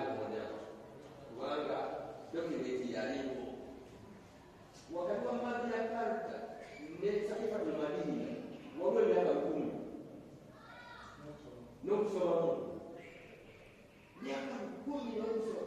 kumanya kubanga dokimenti yaliwo wakati wa Magna Carta ne Sakifatu Madini waliwo emyaka 10 n'okusomamu myaka 10 n'okusoma